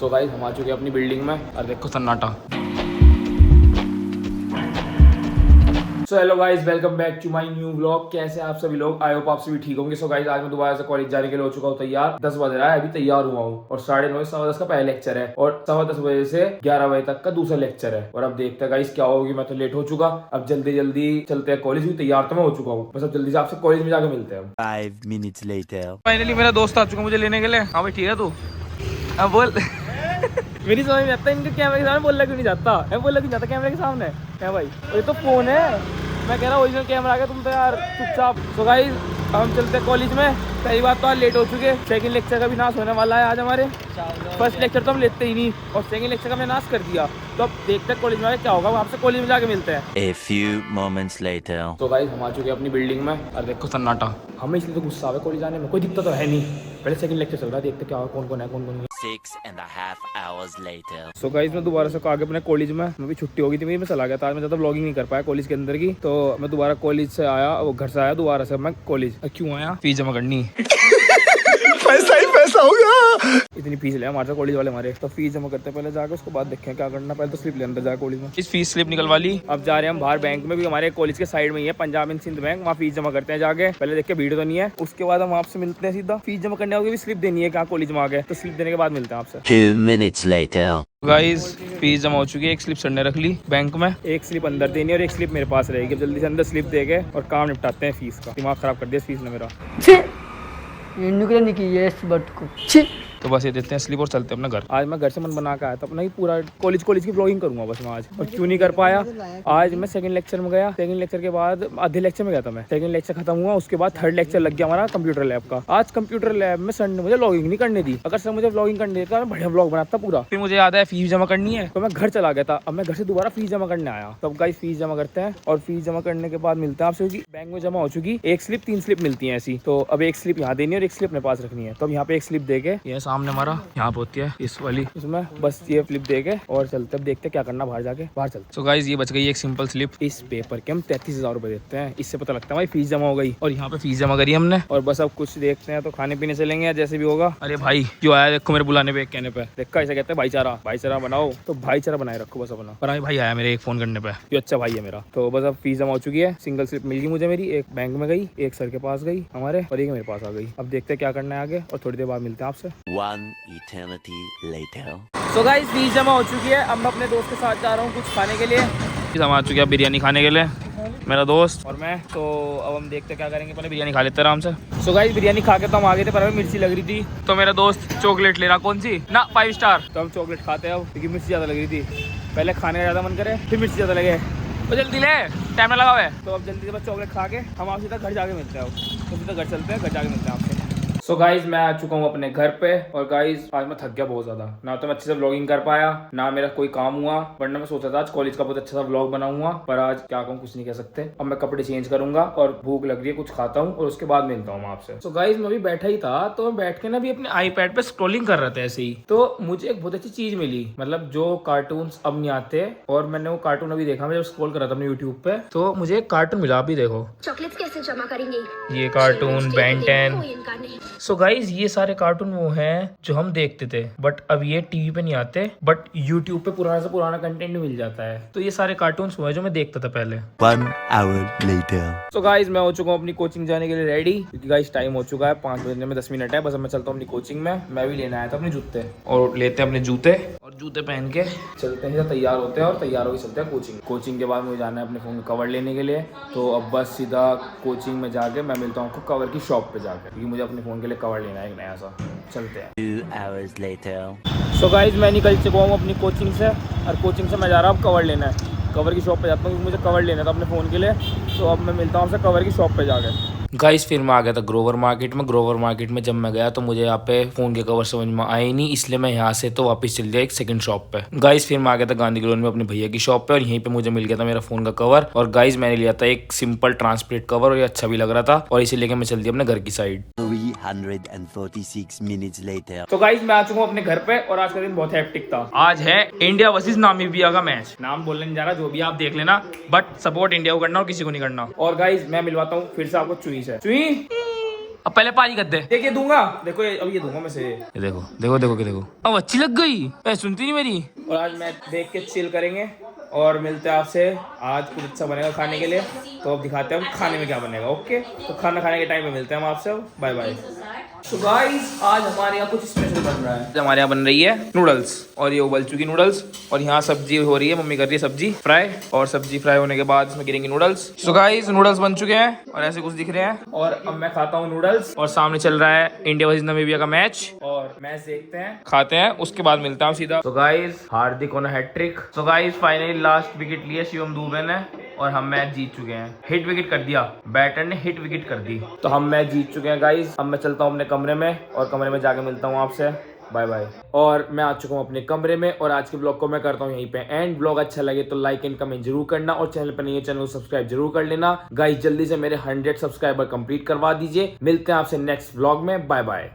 तो गाइस हम आ चुके हैं अपनी बिल्डिंग में और देखो सन्नाटा। So hello guys, welcome back to my new vlog. कैसे आप सभी लोग? आई होप आप सभी ठीक होंगे। सो गाइस आज मैं दोबारा से कॉलेज जाने के लिए हो चुका हूँ तैयार। 10 बज रहा है, अभी तैयार हुआ हूँ और 9:30 10 का पहला लेक्चर है और 10:15 बजे से 11 बजे तक का दूसरा लेक्चर है। और अब देखते हैं गाइस क्या होगी। मैं तो लेट हो चुका, अब जल्दी जल्दी चलते हैं कॉलेज भी। तैयार तो मैं हो चुका हूँ, बस अब जल्दी से आपसे कॉलेज में जाकर मिलते हैं। 5 minutes later. फाइनली मेरा दोस्त आ चुका मुझे लेने के लिए। हाँ भाई ठीक है तू? अब बोल। मेरी समझ में आता है इनके कैमरे के सामने बोलना क्यों नहीं जाता है, बोलना क्यों जाता कैमरे के सामने है भाई। ये तो फोन है, मैं कह रहा हूँ ओरिजिनल कैमरा आ गया, तुम तो यार चुपचाप। सो गाइस हम चलते हैं कॉलेज में। पहली बात तो आज लेट हो चुके, सेकंड लेक्चर का भी नाश होने वाला है आज हमारे। फर्स्ट लेक्चर तो हम लेते ही नहीं और सेकंड लेक्चर का हमने नाश कर दिया। तो अब देखते हैं कॉलेज में आगे क्या होगा, आपसे कॉलेज में जाके मिलते हैं। A few moments later. तो गाइस हम आ चुके हैं अपनी बिल्डिंग में और देखो सन्नाटा। हमें इसलिए तो गुस्सा है कॉलेज आने में, कोई दिक्कत तो है नहीं। पहले सेकंड लेक्चर चल रहा है, देखते क्या होगा, कौन कौन है कौन कौन नहीं। 6.5 hours later. सो गाइस मैं दोबारा से आगे अपने कॉलेज में, मैं भी छुट्टी हो गई थी मेरी, मैं चला गया था आज। मैं ज़्यादा व्लॉगिंग नहीं कर पाया कॉलेज के अंदर की। तो मैं दोबारा कॉलेज से आया, वो घर से आया दोबारा से मैं कॉलेज। क्यों आया? फीस जमा करनी। पैसा ही पैसा होगा। इतनी फीस ले हमारे कॉलेज वाले हमारे, तो फीस जमा करते हैं पहले जाके, उसके बाद देखें क्या करना। पहले तो स्लिप ले अंदर जाके कॉलेज में। इस फीस स्लिप निकलवा ली। अब जा रहे हैं हम बाहर बैंक में भी, हमारे कॉलेज के साइड में ही है पंजाब एंड सिंध बैंक, वहाँ फीस जमा करते हैं जाके। पहले देख के भीड़ तो नहीं है, उसके बाद हम आपसे मिलते हैं सीधा। फीस जमा करने होगी भी स्लिप देनी है, क्या कॉलेज में आ गए तो स्लिप देने के बाद मिलते हैं आपसे। 2 minutes later. गाइस फीस जमा हो चुकी है, एक स्लिप सर ने रख ली बैंक में, एक स्लिप अंदर देनी है और एक स्लिप मेरे पास रहेगी। अब जल्दी से अंदर स्लिप दे के और काम निपटाते हैं फीस का। दिमाग खराब कर दिया फीस ने मेरा। तो बस ये देते हैं स्लिप और चलते हैं अपना घर। आज मैं घर से मन बना के आया था अपना ही पूरा कॉलेज की ब्लॉगिंग करूंगा बस मैं आज। और क्यों नहीं कर पाया आज, मैं सेकंड लेक्चर में गया, सेकंड लेक्चर के बाद आधे लेक्चर में गया था मैं। सेकंड लेक्चर खत्म हुआ, उसके बाद थर्ड लेक्चर लग गया हमारा कंप्यूटर लैब का। आज कंप्यूटर लैब में सर ने मुझे लॉगिंग नहीं करने दी। अगर सर मुझे ब्लॉगिंग करने देता मैं बढ़िया ब्लॉग बनाता पूरा। फिर मुझे याद है फीस जमा करनी है, तो मैं घर चला गया था। अब मैं घर से दोबारा फीस जमा करने आया। तो अब गाइस फीस जमा करते हैं और फीस जमा करने के बाद मिलते हैं आपसे, क्योंकि बैंक में जमा हो चुकी एक स्लिप, 3 स्लिप मिलती है ऐसी। तो अब एक स्लिप यहाँ देनी है और एक स्लिप अपने पास रखनी है। तो अब यहाँ पे एक स्लिप दे के, ये सामने हमारा यहाँ होती है इस वाली, इसमें बस ये फ्लिप दे के और चलते, अब देखते क्या करना बाहर जाके, बाहर चलते। सो गाइस ये बच गई एक सिंपल स्लिप। इस पेपर के हम 33,000 रुपए देते हैं, इससे पता लगता है भाई फीस जमा हो गई। और यहाँ पे फीस जमा करी हमने और बस अब कुछ देखते हैं तो खाने पीने चलेंगे जैसे भी होगा। अरे भाई क्यों आया देखो मेरे बुलाने पे, कहने पे देखो ऐसा कहते हैं भाईचारा, भाईचारा बनाओ तो भाईचारा बनाए रखो बस अपना। पर भाई आया मेरे एक फोन करने पे, ये अच्छा भाई है मेरा। तो बस अब फीस जमा हो चुकी है, सिंगल स्लिप मिल गई मुझे मेरी, एक बैंक में गई, एक सर के पास गई हमारे और एक मेरे पास आ गई। अब देखते हैं क्या करना है आगे और थोड़ी देर बाद मिलते हैं आपसे। 1 eternity later. तो गाइस फीस जमा हो चुकी है, अब मैं अपने दोस्त के साथ जा रहा हूँ कुछ खाने के लिए। हम आ चुके हैं बिरयानी खाने के लिए, मेरा दोस्त और मैं। तो अब हम देखते क्या करेंगे, पहले बिरयानी खा लेते आराम से। सो गाइस बिरयानी खा के तो हम आ गए थे, पर हमें मिर्ची लग रही थी तो मेरा दोस्त चॉकलेट ले रहा, कौन सी ना 5 स्टार। तो हम चॉकलेट खाते हैं अब, क्योंकि मिर्ची ज़्यादा लग रही थी। पहले खाने का ज़्यादा मन करे फिर मिर्ची ज़्यादा लगे, तो जल्दी ले, टाइम ना लगा हुआ है। तो अब जल्दी से बस चॉकलेट खा के हम आप सीधा घर जाके मिलते हैं। तो सीधा घर चलते हैं, घर जाके मिलते हैं आपसे। सो गाइज मैं आ चुका हूँ अपने घर पे और गाइज आज मैं थक गया बहुत ज्यादा। ना तो मैं अच्छे से व्लॉगिंग कर पाया, ना मेरा कोई काम हुआ, वरना मैं सोचा था आज कॉलेज का बहुत अच्छा सा व्लॉग बनाऊंगा। पर आज क्या कहूँ, कुछ नहीं कह सकते। अब मैं कपड़े चेंज करूंगा और भूख लग रही है, कुछ खाता हूँ और उसके बाद मिलता हूँ आपसे। सो गाइज मैं अभी बैठा ही था, तो मैं बैठ के ना भी अपने आईपैड पे स्क्रॉलिंग कर रहा था ऐसे ही, तो मुझे एक बहुत अच्छी चीज मिली, मतलब जो कार्टून अब नहीं आते। और मैंने वो कार्टून अभी देखा, मैं जब स्क्रॉल कर रहा था अपने यूट्यूब पे, तो मुझे एक कार्टून मिला। अभी देखो चॉकलेट्स कैसे जमा करेंगे, ये कार्टून बेन 10। सो गाइज ये सारे कार्टून वो हैं जो हम देखते थे, बट अब ये टीवी पे नहीं आते, बट यूट्यूब पे पुराना से पुराना कंटेंट मिल जाता है। तो ये सारे कार्टून्स हुए जो मैं देखता था पहले। 1 hour later. तो गाइज मैं हो चुका हूँ अपनी कोचिंग जाने के लिए रेडी, क्योंकि गाइज टाइम हो चुका है 5 बजने में 10 मिनट है। बस अब मैं चलता हूँ अपनी कोचिंग में। मैं भी लेने आया था अपने जूते, और लेते हैं अपने जूते और जूते पहन के चलते हैं, तैयार होते हैं और तैयार होकर चलते हैं कोचिंग। कोचिंग के बाद मुझे जाना है अपने फोन का कवर लेने के लिए। तो अब बस सीधा कोचिंग में जाके मैं मिलता हूँ आपको कवर की शॉप पे जाकर, क्योंकि मुझे अपने फोन के लिए कवर लेना है एक नया सा। चलते हैं। 2 hours later. सो गाइज मैं निकल चुका हूँ अपनी कोचिंग से, और कोचिंग से मैं जा रहा हूँ कवर लेना है। कवर की शॉप पे जाता हूँ क्योंकि मुझे कवर लेना था अपने फ़ोन के लिए। तो अब मैं मिलता हूँ आपसे कवर की शॉप पे जाकर। गाइस फिर मैं आ गया था ग्रोवर मार्केट में। ग्रोवर मार्केट में जब मैं गया तो मुझे यहाँ पे फ़ोन के कवर समझ में आए ही नहीं, इसलिए मैं यहाँ से तो वापस चल गया एक सेकंड शॉप पे। गाइस फिर मैं आ गया था गांधी कॉलोनी में अपने भैया की शॉप पे, और यहीं पे मुझे मिल गया था मेरा फ़ोन का कवर। और गाइस मैंने लिया था एक सिंपल ट्रांसपेरेंट कवर, और ये अच्छा भी लग रहा था, और इसे लेके मैं चल दिया अपने घर की साइड। 346 minutes later. तो गाइस मैं आ चुका हूँ अपने घर पे, और आज का दिन बहुत हेक्टिक था। आज है इंडिया वर्सेस नामीबिया का मैच। नाम बोलने नहीं जा रहा, जो भी आप देख लेना, बट सपोर्ट इंडिया को करना और किसी को नहीं करना। और गाइस मैं मिलवाता हूँ फिर से आपको चुई से। चुई अब पहले पारी कर दे। देखिए दूंगा, देखो अब ये दूंगा मैं से। ये देखो देखो देखो कि देखो अब अच्छी लग गई, सुनती नहीं मेरी। और आज मैच देख के चिल करेंगे और मिलते हैं आपसे। आज कुछ अच्छा बनेगा खाने के लिए, तो अब दिखाते हैं हम खाने में क्या बनेगा। ओके, तो खाना खाने के टाइम पे मिलते हैं हम आपसे। Bye bye. तो गाइस आज हमारे यहाँ कुछ स्पेशल बन रहा है। हमारे यहाँ बन रही है नूडल्स, और ये उबल चुकी नूडल्स, और यहाँ सब्जी हो रही है, मम्मी कर रही है सब्जी फ्राई, और सब्जी फ्राई होने के बाद इसमें गिरेंगे नूडल्स। सो गाइस नूडल्स बन चुके हैं और ऐसे कुछ दिख रहे हैं, और अब मैं खाता हूँ नूडल्स, और सामने चल रहा है इंडिया वर्सेस नामीबिया का मैच, और मैच देखते हैं, खाते हैं, उसके बाद मिलता हूँ सीधा। तो गाइस हार्दिक ऑन हैट्रिक। तो गाइस फाइनली लास्ट विकेट लिया शिवम दुबे ने, और हम मैच जीत चुके हैं। हिट विकेट कर दिया, बैटर ने हिट विकेट कर दी, तो हम मैच जीत चुके हैं गाइस। अब मैं चलता हूँ अपने कमरे में, और कमरे में जाके मिलता हूँ आपसे। Bye bye. और मैं आ चुका हूँ अपने कमरे में, और आज के ब्लॉग को मैं करता हूँ यहीं पे एंड। ब्लॉग अच्छा लगे तो लाइक एंड कमेंट जरूर करना, और चैनल पर नहीं है चैनल को सब्सक्राइब जरूर कर लेना गाइस। जल्दी से मेरे 100 सब्सक्राइबर कंप्लीट करवा दीजिए। मिलते हैं आपसे नेक्स्ट ब्लॉग में। Bye bye.